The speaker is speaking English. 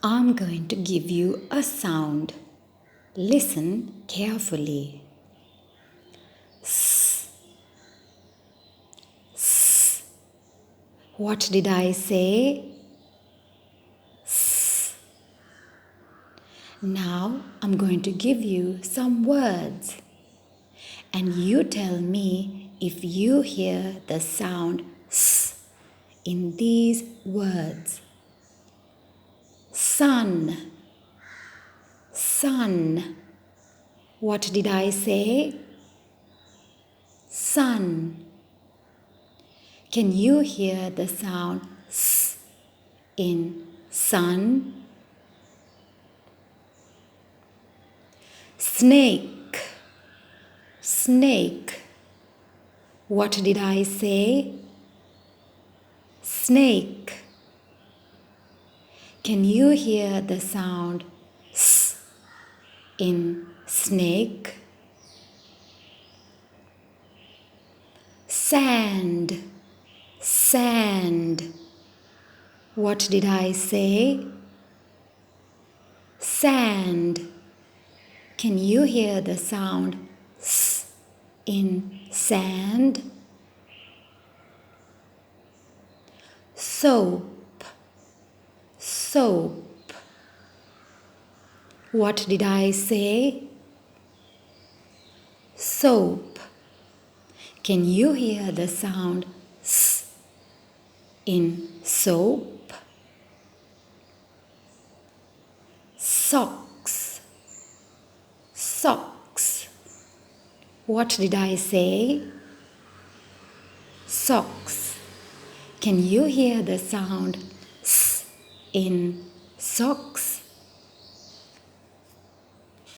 I'm going to give you a sound. Listen carefully. S. S. What did I say? S. Now I'm going to give you some words. And you tell me if you hear the sound S in these words. Sun. Sun. What did I say? Sun. Can you hear the sound S in sun? Snake. Snake. What did I say? Snake. Can you hear the sound S in snake? Sand. Sand. What did I say? Sand. Can you hear the sound S in sand? Soap. Soap. What did I say? Soap. Can you hear the sound S in soap? Socks. Socks. What did I say? Socks. Can you hear the sound S in socks?